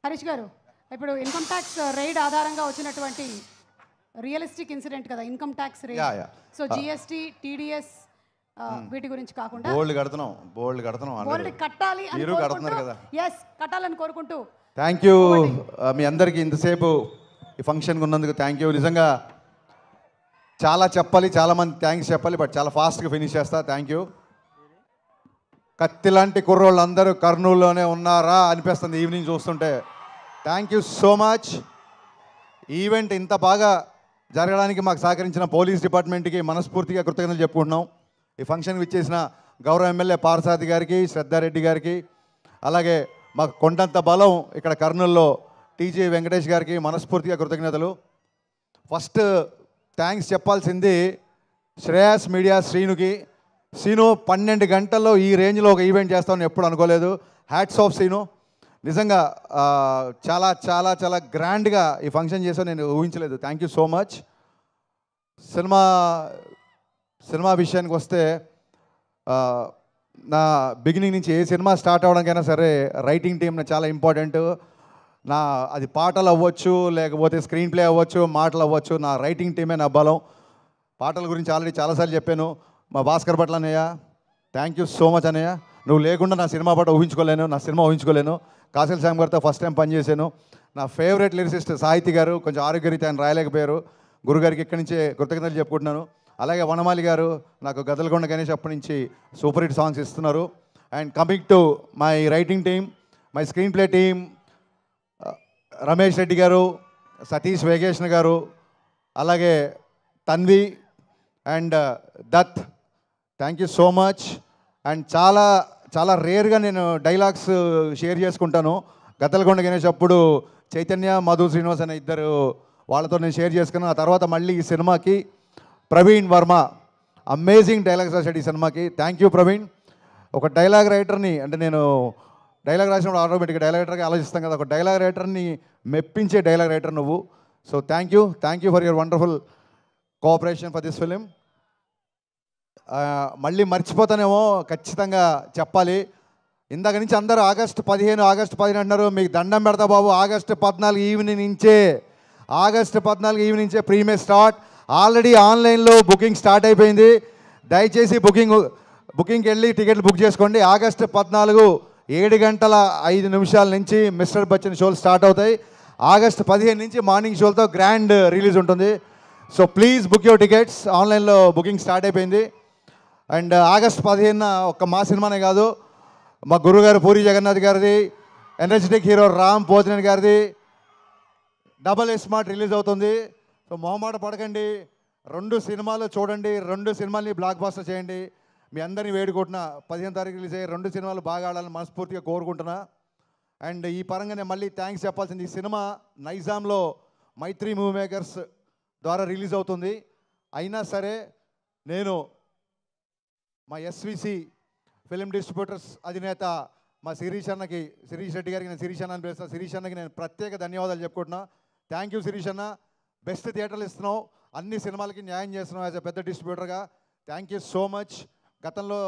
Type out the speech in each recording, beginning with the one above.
హరీష్ గారు, ఇప్పుడు income tax raid ఆధారంగా వచ్చినటువంటి రియలిస్టిక్ ఇన్సిడెంట్ కదా income tax raid. So GST, TDS వీటి గురించి కాకుండా బోల్డ్ కడుతున్నాం కట్టాలి అని కడుతున్నారు కదా. ఎస్, కట్టాలని కోరుకుంటూ థ్యాంక్ యూ మీ అందరికీ ఇంతసేపు ఈ ఫంక్షన్కి ఉన్నందుకు థ్యాంక్ యూ. నిజంగా చాలా చెప్పాలి, చాలామంది థ్యాంక్స్ చెప్పాలి, బట్ చాలా ఫాస్ట్గా ఫినిష్ చేస్తా. Thank you. కత్తి లాంటి కుర్రోళ్ళు అందరూ కర్నూలులోనే ఉన్నారా అనిపిస్తుంది ఈవినింగ్ చూస్తుంటే. Thank you so much. Event ఇంత బాగా జరగడానికి మాకు సహకరించిన పోలీస్ డిపార్ట్మెంట్కి మనస్ఫూర్తిగా కృతజ్ఞతలు చెప్పుకుంటున్నాం. ఈ ఫంక్షన్కి ఇచ్చేసిన గౌరవ ఎమ్మెల్యే పార్సాది గారికి, శ్రద్ధారెడ్డి గారికి, అలాగే మాకు కొండంత బలం ఇక్కడ కర్నూలులో టీజీ వెంకటేష్ గారికి మనస్ఫూర్తిగా కృతజ్ఞతలు. ఫస్ట్ థ్యాంక్స్ చెప్పాల్సింది శ్రేయాస్ మీడియా శ్రీనుకి. సీను 12 గంటల్లో ఈ రేంజ్లో ఒక ఈవెంట్ చేస్తామని ఎప్పుడు అనుకోలేదు. Hats off Seenu. నిజంగా చాలా చాలా చాలా గ్రాండ్గా ఈ ఫంక్షన్ చేసావు, నేను ఊహించలేదు. Thank you so much. Cinema విషయానికి వస్తే నా బిగినింగ్ నుంచి ఏ సినిమా స్టార్ట్ అవ్వడానికైనా సరే రైటింగ్ టీమ్ చాలా ఇంపార్టెంట్. అది పాటలు అవ్వచ్చు, లేకపోతే స్క్రీన్ ప్లే అవ్వచ్చు, మాటలు అవ్వచ్చు, నా రైటింగ్ టీమే నా బలం. పాటల గురించి ఆల్రెడీ చాలాసార్లు చెప్పాను. మా భాస్కర్ భట్ల అన్నయ్య, థ్యాంక్ యూ సో మచ్ అన్నయ్య. నువ్వు లేకుండా నా సినిమా పాట ఊహించుకోలేను, నా సినిమా ఊహించుకోలేను. కాసిల్ శ్యామ్ గారితో ఫస్ట్ టైం పనిచేశాను. నా ఫేవరెట్ లిరిసిస్ట్ సాహితీ గారు కొంచెం ఆరోగ్యరీత్యా ఆయన రాయలేకపోయారు. గురుగారికి ఇక్కడి నుంచే కృతజ్ఞతలు చెప్పుకుంటున్నాను. అలాగే వనమాలి గారు నాకు గదలకొండ గణేష్ అప్పటి నుంచి సూపర్ హిట్ సాంగ్స్ ఇస్తున్నారు. And coming to my writing team, my screen play team, Ramesh Reddy గారు, సతీష్ వేగేష్ణ గారు, అలాగే Tanvi and Dutt, thank you so much. And చాలా చాలా రేర్గా నేను డైలాగ్స్ షేర్ చేసుకుంటాను. గద్దలకొండ గణేష్ అప్పుడు చైతన్య, మధు శ్రీనివాస్ అనే ఇద్దరు వాళ్ళతో నేను షేర్ చేసుకున్నాను. ఆ తర్వాత మళ్ళీ ఈ సినిమాకి ప్రవీణ్ వర్మ అమేజింగ్ డైలాగ్స్ రాశాడు ఈ సినిమాకి. Thank you Praveen. ఒక డైలాగ్ రైటర్ని, అంటే నేను డైలాగ్ రాసినప్పుడు ఆటోమేటిక్గా డైలాగ్ రైటర్గా ఆలోచిస్తాం కదా, ఒక డైలాగ్ రైటర్ని మెప్పించే డైలాగ్ రైటర్ నువ్వు. So thank you for your wonderful cooperation for this film. మళ్ళీ మర్చిపోతానేమో, ఖచ్చితంగా చెప్పాలి. ఇందాక నుంచి అందరూ ఆగస్టు 15 అంటున్నారు. మీకు దండం పెడతా బాబు. ఆగస్టు 14 ఈవినింగ్ నుంచే ప్రీమియర్ స్టార్ట్. ఆల్రెడీ ఆన్లైన్లో బుకింగ్ స్టార్ట్ అయిపోయింది. దయచేసి బుకింగ్కి వెళ్ళి టికెట్లు బుక్ చేసుకోండి. ఆగస్టు 14 7:05 నుంచి మిస్టర్ బచ్చన్ షోలు స్టార్ట్ అవుతాయి. ఆగస్టు 15 నుంచి మార్నింగ్ షోలతో గ్రాండ్ రిలీజ్ ఉంటుంది. So please book your tickets. ఆన్లైన్లో బుకింగ్ స్టార్ట్ అయిపోయింది. అండ్ ఆగస్టు 15 ఒక్క మా సినిమానే కాదు, మా గురుగారు పూరి జగన్నాథ్ గారిది, ఎనర్జెటిక్ హీరో రామ్ పోతినేని గారిది డబల్ స్మార్ట్ రిలీజ్ అవుతుంది. సో మొహమాట పడకండి, 2 సినిమాలు చూడండి, 2 సినిమాల్ని బ్లాక్ బాస్టర్ చేయండి. మీ అందరినీ వేడుకుంటున్నా 15 తారీఖు రిలీజ్ అయ్యే 2 సినిమాలు బాగా ఆడాలని మనస్ఫూర్తిగా కోరుకుంటున్నా. అండ్ ఈ పరంగా నేను మళ్ళీ థ్యాంక్స్ చెప్పాల్సింది, ఈ సినిమా నైజాంలో మైత్రి మూవీ మేకర్స్ ద్వారా రిలీజ్ అవుతుంది. అయినా సరే నేను మా ఎస్విసి ఫిలిం డిస్ట్రిబ్యూటర్స్ అధినేత మా శిరీష్ రెడ్డి గారికి, నేను శిరీష్ అన్న అని పిలుస్తాను, శిరీష్ అన్నకి నేను ప్రత్యేక ధన్యవాదాలు చెప్పుకుంటున్నా. థ్యాంక్ యూ శిరీష్ అన్న. బెస్ట్ థియేటర్లు ఇస్తున్నావు, అన్ని సినిమాలకి న్యాయం చేస్తున్నావు యాజ్ ఎ పెద్ద డిస్ట్రిబ్యూటర్గా. Thank you so much. గతంలో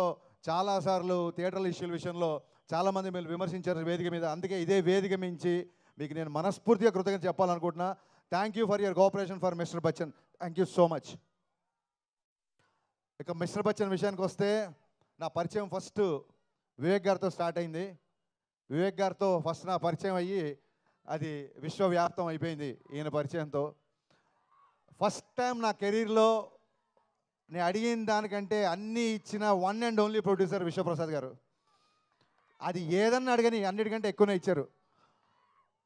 చాలాసార్లు థియేటర్ల ఇష్యూల విషయంలో చాలామంది మీరు విమర్శించారు వేదిక మీద, అందుకే ఇదే వేదిక మించి మీకు నేను మనస్ఫూర్తిగా కృతజ్ఞత చెప్పాలనుకుంటున్నా. Thank you for your cooperation for mister Bachchan. Thank you so much. ఇక మిస్టర్ బచ్చన్ విషయానికి వస్తే, నా పరిచయం ఫస్ట్ వివేక్ గారితో స్టార్ట్ అయింది. వివేక్ గారితో ఫస్ట్ నా పరిచయం అయ్యి అది విశ్వవ్యాప్తం అయిపోయింది ఈయన పరిచయంతో. ఫస్ట్ టైం నా కెరీర్లో నేను అడిగిన దానికంటే అన్నీ ఇచ్చిన one and only producer Vishwaprasad గారు. అది ఏదన్నా అడగని అన్నిటికంటే ఎక్కువనే ఇచ్చారు.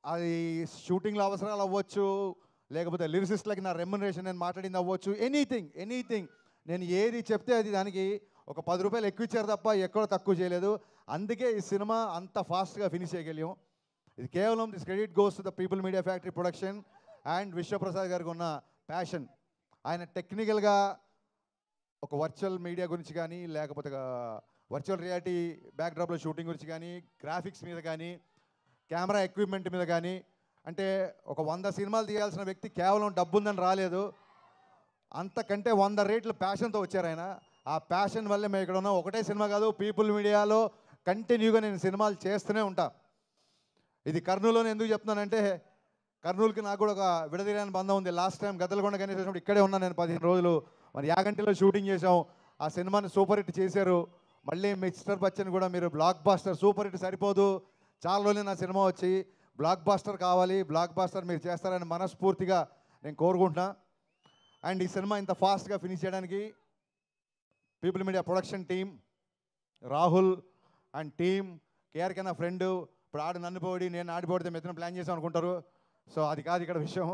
అది షూటింగ్లో అవసరాలు అవ్వచ్చు, లేకపోతే లిరిసిస్ట్లకి నా రెమ్యునరేషన్ నేను మాట్లాడింది అవ్వచ్చు, ఎనీథింగ్ నేను ఏది చెప్తే అది దానికి ఒక 10 రూపాయలు ఎక్కువ ఇచ్చారు తప్ప ఎక్కడ తక్కువ చేయలేదు. అందుకే ఈ సినిమా అంత ఫాస్ట్గా ఫినిష్ చేయగలిగాం. ఇది కేవలం this credit goes to the people media factory production and Vishwaprasad గారికి ఉన్న ప్యాషన్. ఆయన టెక్నికల్గా ఒక వర్చువల్ మీడియా గురించి కానీ, లేకపోతే వర్చువల్ రియాలిటీ బ్యాక్డ్రాప్లో షూటింగ్ గురించి కానీ, గ్రాఫిక్స్ మీద కానీ, కెమెరా ఎక్విప్మెంట్ మీద కానీ, అంటే ఒక 100 సినిమాలు తీయాల్సిన వ్యక్తి కేవలం డబ్బు ఉందని రాలేదు, అంతకంటే 100 రేట్లు ప్యాషన్తో వచ్చారు ఆయన. ఆ ప్యాషన్ వల్లే మేము ఇక్కడ ఉన్నాం. ఒకటే సినిమా కాదు, పీపుల్ మీడియాలో కంటిన్యూగా నేను సినిమాలు చేస్తూనే ఉంటా. ఇది కర్నూలులో ఎందుకు చెప్తున్నానంటే కర్నూలుకి నాకు కూడా ఒక విడదీయని బంధం ఉంది. లాస్ట్ టైం గద్దలకొండ గణేష్ వచ్చినప్పుడు ఇక్కడే ఉన్నాను నేను 15 రోజులు. మరి యాగంటిలో షూటింగ్ చేసాం. ఆ సినిమాని సూపర్ హిట్ చేశారు. మళ్ళీ మిస్టర్ బచ్చన్ కూడా మీరు బ్లాక్ బాస్టర్, సూపర్ హిట్ సరిపోదు, చాలా రోజులు నా సినిమా వచ్చి బ్లాక్ బాస్టర్ కావాలి, బ్లాక్ బాస్టర్ మీరు చేస్తారని మనస్ఫూర్తిగా నేను కోరుకుంటున్నా. అండ్ ఈ సినిమా ఇంత ఫాస్ట్గా ఫినిష్ చేయడానికి people media production team, Rahul and team, KRK నా ఫ్రెండ్. ఇప్పుడు ఆడు నన్ను పోడి నేను ఆడిపోడితే మెత్తన ప్లాన్ చేసాం అనుకుంటారు. సో అది కాదు ఇక్కడ విషయం.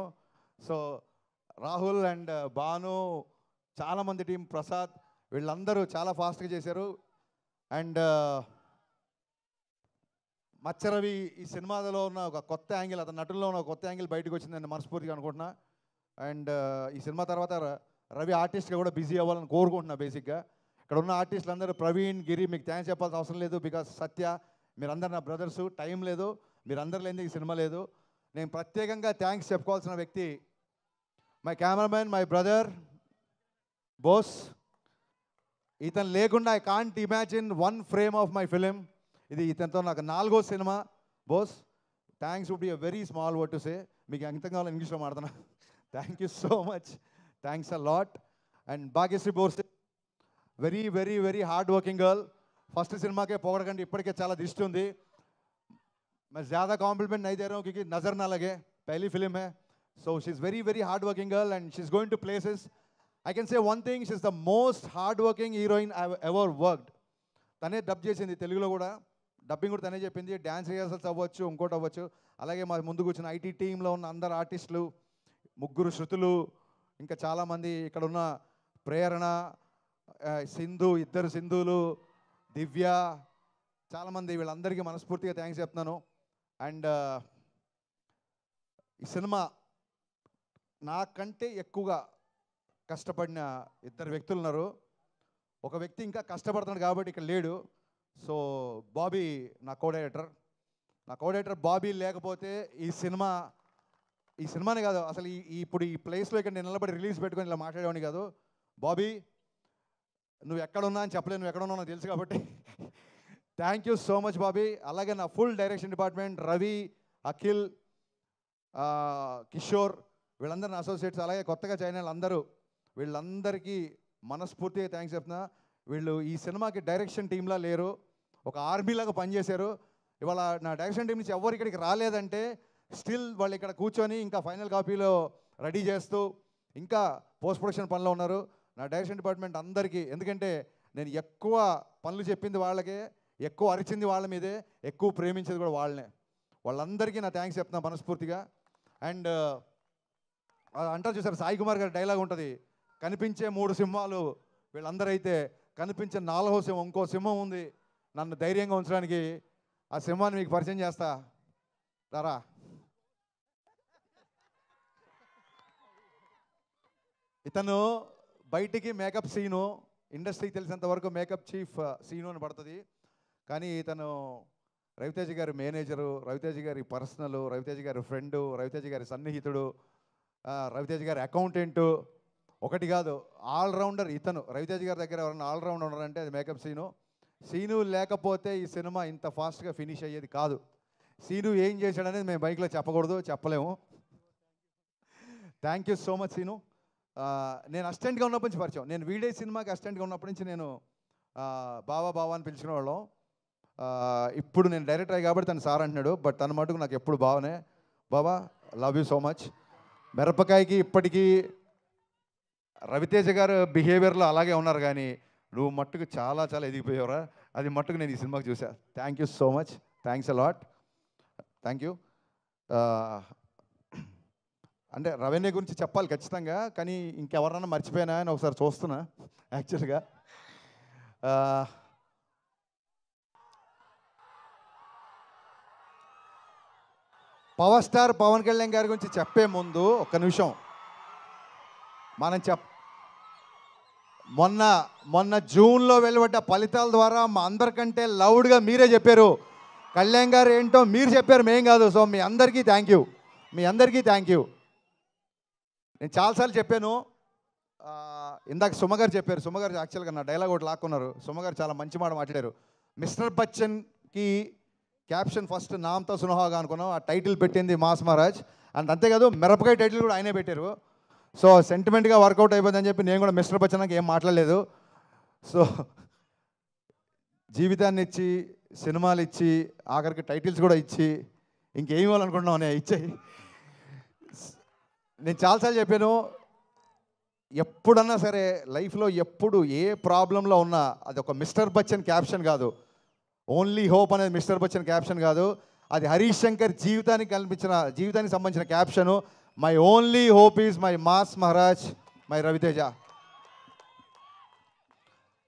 సో రాహుల్ అండ్ భాను, చాలామంది టీం, ప్రసాద్, వీళ్ళందరూ చాలా ఫాస్ట్గా చేశారు. అండ్ మచ్చరవి ఈ సినిమాలో ఉన్న ఒక కొత్త యాంగిల్, అతని నటుల్లో ఉన్న ఒక కొత్త యాంగిల్ బయటకు వచ్చిందని మనస్ఫూర్తిగా అనుకుంటున్నా. అండ్ ఈ సినిమా తర్వాత రవి ఆర్టిస్ట్గా కూడా బిజీ అవ్వాలని కోరుకుంటున్నా. బేసిక్గా ఇక్కడ ఉన్న ఆర్టిస్టులు అందరూ, ప్రవీణ్, గిరి, మీకు థ్యాంక్స్ చెప్పాల్సిన అవసరం లేదు. బికాస్ సత్య, మీరందరూ నా బ్రదర్సు. టైం లేదు, మీరందరూ లేనిది ఈ సినిమా లేదు. నేను ప్రత్యేకంగా థ్యాంక్స్ చెప్పుకోవాల్సిన వ్యక్తి my cameraman, my brother Bose. ఇతను లేకుండా I can't imagine one frame of my film. ఇది ఇతనితో నాకు 4వ సినిమా. Bose, thanks would be a very small word to say. మీకు ఎంత కావాలో ఇంగ్లీష్లో మాడుతున్నా. Thank you so much, thanks a lot. And Bhagyashri Borse, very very very hard working girl. First సినిమాకే పొగడకండి, ఇప్పటికే చాలా దిష్టి ఉంది. मैं ज़्यादा कॉम्प्लीमेंट नहीं दे रहा हूँ क्योंकि नज़र ना लगे, पहली फिल्म है. So she's very very hard working girl and she's going to places. I can say one thing, she's the most hard working heroine I've ever worked. తనే డబ్ చేసింది తెలుగులో కూడా, డబ్బింగ్ కూడా తనే చెప్పింది. డ్యాన్స్ రిహర్సల్స్ అవ్వచ్చు, ఇంకోటి అవ్వచ్చు. అలాగే మా ముందుకు వచ్చిన ఐటీ టీంలో ఉన్న అందరు ఆర్టిస్టులు, 3 శృతులు, ఇంకా చాలామంది ఇక్కడ ఉన్న ప్రేరణ, సింధు, 2 సింధులు, దివ్య, చాలామంది, వీళ్ళందరికీ మనస్ఫూర్తిగా థ్యాంక్స్ చెప్తున్నాను. అండ్ ఈ సినిమా నాకంటే ఎక్కువగా కష్టపడిన 2 వ్యక్తులు ఉన్నారు. ఒక వ్యక్తి ఇంకా కష్టపడుతున్నాడు కాబట్టి ఇక్కడ లేడు. సో బాబీ నా కో-డైరెక్టర్. నా కో-డైరెక్టర్ బాబీ లేకపోతే ఈ సినిమానే కాదు, అసలు ఇప్పుడు ఈ ప్లేస్లో ఇక్కడ నేను నిలబడి రిలీజ్ పెట్టుకొని ఇలా మాట్లాడేవాడిని కాదు. బాబీ, నువ్వు ఎక్కడున్నా అని చెప్పలేదు, నువ్వు ఎక్కడున్నావు నాకు తెలుసు కాబట్టి thank you so much Bobby. అలాగే నా full direction department, Ravi, Akhil, Kishore, వీళ్ళందరూ నా అసోసియేట్స్, అలాగే కొత్తగా జాయిన్ అయిన అందరూ, వీళ్ళందరికీ మనస్ఫూర్తిగా థ్యాంక్స్ చెప్తున్నా. వీళ్ళు ఈ సినిమాకి డైరెక్షన్ టీంలా లేరు, ఒక ఆర్మీలాగా పనిచేశారు. ఇవాళ నా డైరెక్షన్ టీం నుంచి ఎవరు ఇక్కడికి రాలేదంటే స్టిల్ వాళ్ళు ఇక్కడ కూర్చొని ఇంకా ఫైనల్ కాపీలో రెడీ చేస్తూ ఇంకా పోస్ట్ ప్రొడక్షన్ పనిలో ఉన్నారు. నా డైరెక్షన్ డిపార్ట్మెంట్ అందరికీ, ఎందుకంటే నేను ఎక్కువ పనులు చెప్పింది వాళ్ళకే, ఎక్కువ అరిచింది వాళ్ళ మీదే, ఎక్కువ ప్రేమించేది కూడా వాళ్ళనే. వాళ్ళందరికీ నా థ్యాంక్స్ చెప్తున్నా మనస్ఫూర్తిగా. అండ్ అంటారు చూసారు, సాయి కుమార్ గారి డైలాగ్ ఉంటుంది, కనిపించే 3 సింహాలు వీళ్ళందరూ అయితే కనిపించే 4వ సింహం, ఇంకో సింహం ఉంది నన్ను ధైర్యంగా ఉంచడానికి. ఆ సింహాన్ని మీకు పరిచయం చేస్తా రారా. ఇతను బయటికి మేకప్ సీను, ఇండస్ట్రీకి తెలిసినంత వరకు మేకప్ చీఫ్ సీను అని పడుతుంది. కానీ ఇతను రవితేజ గారి మేనేజరు, రవితేజ గారి పర్సనల్, రవితేజ గారి ఫ్రెండు, రవితేజ గారి సన్నిహితుడు, రవితేజ గారి అకౌంటెంటు, ఒకటి కాదు ఆల్రౌండర్ ఇతను. రవితేజ గారి దగ్గర ఎవరైనా ఆల్రౌండర్ ఉన్నారంటే అది మేకప్ సీను. సీను లేకపోతే ఈ సినిమా ఇంత ఫాస్ట్గా ఫినిష్ అయ్యేది కాదు. సీను ఏం చేశాడనేది మేము బైక్లో చెప్పకూడదు, చెప్పలేము. Thank you so much Seenu. నేను అసిస్టెంట్గా ఉన్నప్పటి నుంచి పరిచయం. నేను వీడే సినిమాకి అసిస్టెంట్గా ఉన్నప్పటి నుంచి నేను బావా అని పిలిచుకునేవాళ్ళం. ఇప్పుడు నేను డైరెక్టర్ అయ్యి కాబట్టి తను సార్ అంటున్నాడు, బట్ తన మటుకు నాకు ఎప్పుడు బావనే. బావా, లవ్ యూ సో మచ్. మిరపకాయకి ఇప్పటికీ రవితేజ గారు బిహేవియర్లో అలాగే ఉన్నారు, కానీ నువ్వు మట్టుకు చాలా చాలా ఎదిగిపోయావురా, అది మట్టుకు నేను ఈ సినిమాకి చూసా. Thank you so much, thanks a lot, thank you. అంటే రెవెన్యూ గురించి చెప్పాలి ఖచ్చితంగా, కానీ ఇంకెవరన్నా మర్చిపోయినా అని ఒకసారి చూస్తున్నా యాక్చువల్గా. పవర్ స్టార్ పవన్ కళ్యాణ్ గారి గురించి చెప్పే ముందు ఒక్క నిమిషం మనం మొన్న జూన్లో వెలువడ్డ ఫలితాల ద్వారా మా అందరికంటే లౌడ్గా మీరే చెప్పారు కళ్యాణ్ గారు ఏంటో మీరు చెప్పారు, మేం కాదు. సో మీ అందరికీ థ్యాంక్ యూ, మీ అందరికీ థ్యాంక్ యూ. నేను చాలాసార్లు చెప్పాను, ఇందాక సుమగారు చెప్పారు, సుమగారు యాక్చువల్గా నా డైలాగ్ ఒకటి లాక్కున్నారు. సుమగారు చాలా మంచి మాట మాట్లాడారు. మిస్టర్ బచ్చన్కి క్యాప్షన్ ఫస్ట్ నామ్తో సునహాగా అనుకున్నాం, ఆ టైటిల్ పెట్టింది మాస్ మహారాజ్. అండ్ అంతేకాదు మిరపకాయ టైటిల్ కూడా ఆయనే పెట్టారు. సో సెంటిమెంట్గా వర్కౌట్ అయిపోయిందని చెప్పి నేను కూడా మిస్టర్ బచ్చన్కి ఏం మాట్లాడలేదు. సో జీవితాన్ని ఇచ్చి, సినిమాలు ఇచ్చి, ఆఖరికి టైటిల్స్ కూడా ఇచ్చి, ఇంకేం ఇవ్వాలనుకుంటున్నావు నేను ఇచ్చాయి. నేను చాలాసార్లు చెప్పాను, ఎప్పుడన్నా సరే లైఫ్లో ఎప్పుడు ఏ ప్రాబ్లంలో ఉన్నా అది ఒక మిస్టర్ బచ్చన్ క్యాప్షన్ కాదు, ఓన్లీ హోప్ అనేది మిస్టర్ బచ్చన్ క్యాప్షన్ కాదు, అది హరీష్ శంకర్ జీవితానికి సంబంధించిన caption. My only hope is my mass Maharaj, my Ravi Teja.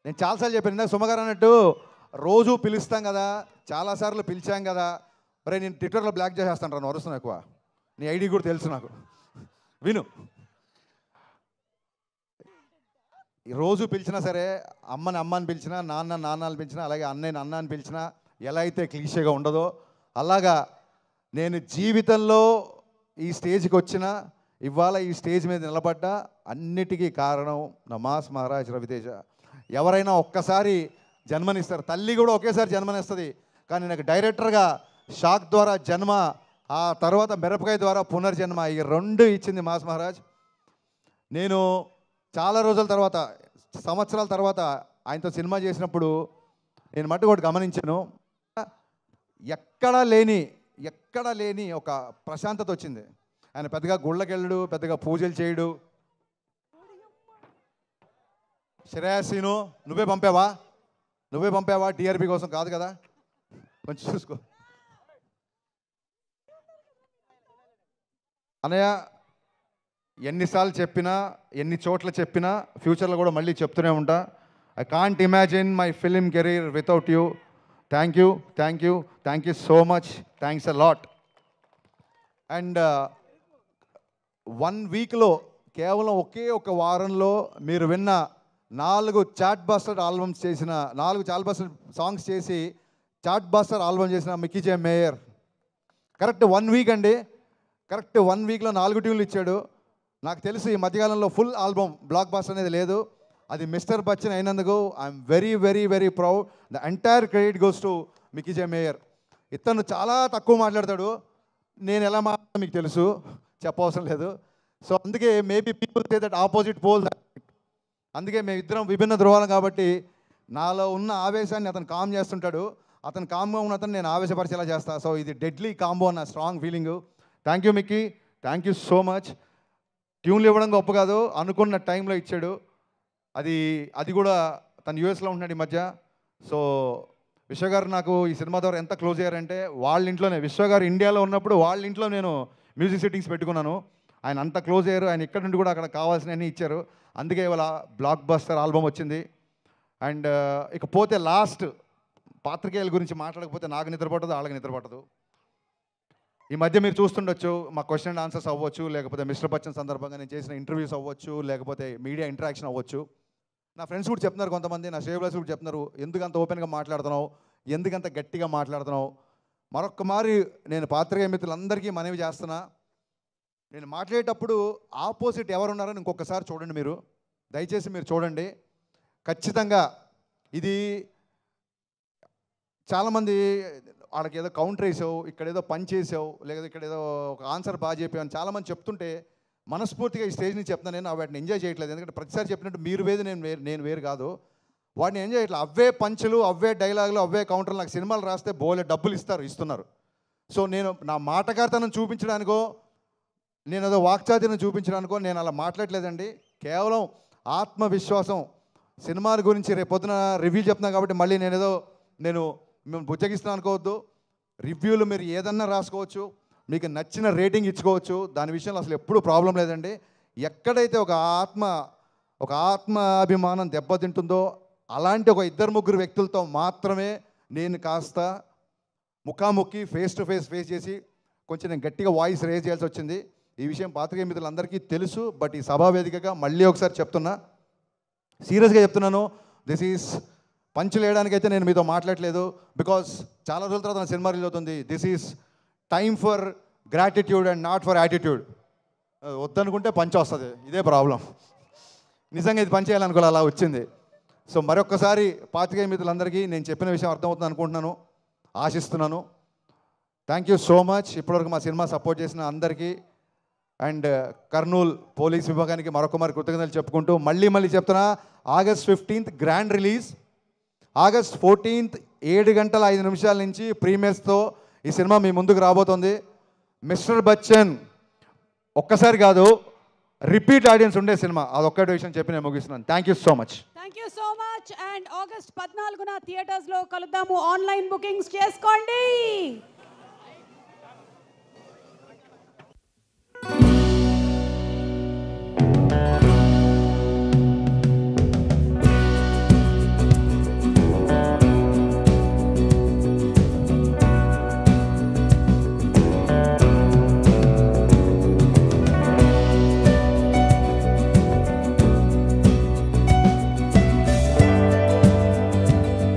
నేను చాలాసార్లు చెప్పాను, ఇందాక సుమగారు అన్నట్టు రోజు పిలుస్తాం కదా, చాలాసార్లు పిలిచాం కదా, మరి నేను ట్విట్టర్లో బ్లాక్ చేసేస్తాను రా, వరుస్తున్నాను ఎక్కువ, నీ ఐడి కూడా తెలుసు నాకు, విను. రోజు పిలిచినా సరే, అమ్మని పిలిచినా, నాన్నని పిలిచినా, అలాగే అన్నయ్యని అన్న అని పిలిచినా, ఎలా అయితే క్లీషేగా ఉండదో అలాగా నేను జీవితంలో ఈ స్టేజ్కి వచ్చినా, ఇవాళ ఈ స్టేజ్ మీద నిలబడ్డా అన్నిటికీ కారణం నా మాస్ మహారాజ్ రవితేజ. ఎవరైనా ఒక్కసారి జన్మనిస్తారు, తల్లి కూడా ఒకేసారి జన్మనిస్తుంది, కానీ నాకు డైరెక్టర్గా షాక్ ద్వారా జన్మ, ఆ తర్వాత మిరపకాయ ద్వారా పునర్జన్మ, ఈ రెండు ఇచ్చింది మాస్ మహారాజ్. నేను చాలా రోజుల తర్వాత, సంవత్సరాల తర్వాత ఆయనతో సినిమా చేసినప్పుడు నేను మట్టుకు ఒకటి గమనించాను, ఎక్కడా లేని ఒక ప్రశాంతత వచ్చింది. ఆయన పెద్దగా గుళ్ళకి వెళ్ళడు, పెద్దగా పూజలు చేయడు. శ్రేయస్సీను నువ్వే పంపావా టీఆర్పీ కోసం కాదు కదా, కొంచెం చూసుకో అన్నయ్య. ఎన్నిసార్లు చెప్పినా, ఎన్ని చోట్ల చెప్పినా, ఫ్యూచర్లో కూడా మళ్ళీ చెప్తూనే ఉంటా, I can't imagine my film career without you. Thank you so much, thanks a lot. And 1 వీక్లో, కేవలం ఒకే ఒక వారంలో మీరు విన్న 4 చాట్ బస్టర్ ఆల్బమ్స్ చేసిన, 4 చాట్ బస్టర్ సాంగ్స్ చేసి చాట్ బస్టర్ ఆల్బమ్ చేసిన మిక్కీ జే మేయర్ కరెక్ట్ 1 వీక్ అండి, కరెక్ట్ 1 వీక్లో 4 ట్యూన్లు ఇచ్చాడు. నాకు తెలిసి ఈ మధ్యకాలంలో ఫుల్ ఆల్బమ్ బ్లాక్ బస్టర్ అనేది లేదు, అది మిస్టర్ బచ్చన్ అయినందుకు I'm very very very proud. The entire credit goes to Mickey J mayor. ఇతను చాలా తక్కువ మాట్లాడతాడు, నేను ఎలా మాట్లాడతాను మీకు తెలుసు, చెప్పవసరం లేదు. సో అందుకే maybe people say that opposite pole, అందుకే మేమిద్దరం విభిన్న ధృవాలం కాబట్టి నాలో ఉన్న ఆవేశాన్ని అతను కామ్ చేస్తుంటాడు, అతను కామ్గా ఉన్న అతను నేను ఆవేశపరిచేలా చేస్తాను. సో ఇది డెడ్లీ కాంబో అన్న strong feeling. Thank you Mickey, thank you so much. ట్యూన్లు ఇవ్వడం గొప్ప కాదు, అనుకున్న టైంలో ఇచ్చాడు. అది కూడా తను యూఎస్లో ఉంటున్నాడు ఈ మధ్య. సో విశ్వగారు నాకు ఈ సినిమా ద్వారా ఎంత క్లోజ్ అయ్యారంటే, వాళ్ళ ఇంట్లోనే, విశ్వగారు ఇండియాలో ఉన్నప్పుడు వాళ్ళ ఇంట్లో నేను మ్యూజిక్ సెట్టింగ్స్ పెట్టుకున్నాను, ఆయన అంత క్లోజ్ అయ్యారు. ఆయన ఇక్కడ నుండి కూడా అక్కడ కావాల్సినవన్నీ ఇచ్చారు, అందుకే ఇవాళ బ్లాక్ బస్టర్ ఆల్బమ్ వచ్చింది. అండ్ ఇకపోతే లాస్ట్, పాత్రికేయుల గురించి మాట్లాడకపోతే నాకు నిద్ర పట్టదు, వాళ్ళకి నిద్ర పట్టదు. ఈ మధ్య మీరు చూస్తుండొచ్చు, మా క్వశ్చన్ అండ్ ఆన్సర్స్ అవ్వచ్చు, లేకపోతే మిస్టర్ బచ్చన్ సందర్భంగా నేను చేసిన ఇంటర్వ్యూస్ అవ్వచ్చు, లేకపోతే మీడియా ఇంటరాక్షన్ అవ్వచ్చు. నా ఫ్రెండ్స్ కూడా చెప్తున్నారు, కొంతమంది నా శ్రేయబ్లాస్ కూడా చెప్తున్నారు, ఎందుకంత ఓపెన్గా మాట్లాడుతున్నావు, ఎందుకంత గట్టిగా మాట్లాడుతున్నావు. మరొక్క మారి నేను పాత్రికేయ మిత్రులందరికీ మనవి చేస్తున్నా, నేను మాట్లాడేటప్పుడు ఆపోజిట్ ఎవరున్నారని ఇంకొకసారి చూడండి, మీరు దయచేసి మీరు చూడండి. ఖచ్చితంగా ఇది చాలామంది వాళ్ళకి ఏదో కౌంటర్ వేసావు, ఇక్కడ ఏదో పని చేసావు, లేదా ఇక్కడ ఏదో ఒక ఆన్సర్ బాగా చెప్పావు అని చాలామంది చెప్తుంటే మనస్ఫూర్తిగా ఈ స్టేజ్ నుంచి చెప్తాను, నేను వాటిని ఎంజాయ్ చేయట్లేదు. ఎందుకంటే ప్రతిసారి చెప్పినట్టు మీరు వేరు నేను వేరు కాదు, వాటిని ఎంజాయ్ చేయట్లేదు. అవే పంచులు, అవే డైలాగులు, అవే కౌంటర్లు. నాకు సినిమాలు రాస్తే బోలే డబ్బులు ఇస్తున్నారు. సో నేను నా మాటకారితనం చూపించడానికో, నేను ఏదో వాక్చాతుర్యం చూపించడానికో నేను అలా మాట్లాడలేదండి. కేవలం ఆత్మవిశ్వాసం, సినిమాల గురించి రేపొద్దున రివ్యూ చెప్తున్నాను కాబట్టి మళ్ళీ నేను మేము బుజ్జగిస్తున్నాను అనుకోవద్దు. రివ్యూలు మీరు ఏదన్నా రాసుకోవచ్చు, మీకు నచ్చిన రేటింగ్ ఇచ్చుకోవచ్చు, దాని విషయంలో అసలు ఎప్పుడూ ప్రాబ్లం లేదండి. ఎక్కడైతే ఒక ఆత్మాభిమానం దెబ్బతింటుందో అలాంటి ఒక 2-3 వ్యక్తులతో మాత్రమే నేను కాస్త ముఖాముఖి ఫేస్ టు ఫేస్ చేసి కొంచెం నేను గట్టిగా వాయిస్ రేజ్ చేయాల్సి వచ్చింది. ఈ విషయం పాత్రికేయ మిత్రులందరికీ తెలుసు, బట్ ఈ సభా వేదికగా మళ్ళీ ఒకసారి చెప్తున్నా, సీరియస్గా చెప్తున్నాను, దిస్ ఈజ్ పంచులు వేయడానికైతే నేను మీతో మాట్లాడలేదు, బికాస్ చాలా రోజుల తర్వాత నా సినిమా రిలీజ్ అవుతుంది. This is time for gratitude and not for attitude. వద్దనుకుంటే పంచ్ వస్తుంది, ఇదే ప్రాబ్లం. నిజంగా ఇది పంచ్ చేయాలనుకోవాలి, అలా వచ్చింది. సో మరొక్కసారి పాత్రికేయ మిత్రులందరికీ నేను చెప్పిన విషయం అర్థమవుతుంది అనుకుంటున్నాను, ఆశిస్తున్నాను. థ్యాంక్ యూ సో మచ్ ఇప్పటివరకు మా సినిమా సపోర్ట్ చేసిన అందరికీ అండ్ కర్నూలు పోలీస్ విభాగానికి మరొకమారి కృతజ్ఞతలు చెప్పుకుంటూ మళ్ళీ చెప్తున్నా August 15th grand release, August 14th 7:05 నుంచి ప్రీమియర్స్తో ఈ సినిమా మీ ముందుకు రాబోతోంది. మిస్టర్ బచ్చన్ ఒక్కసారి కాదు, రిపీట్ ఆడియన్స్ ఉండే సినిమా, అదొక్కటి విషయం చెప్పి నేను ముగిస్తున్నాను. Thank you so much. Thank you so much. And August 14న థియేటర్స్లో కలుద్దాము. ఆన్లైన్ బుకింగ్స్ చేసుకోండి.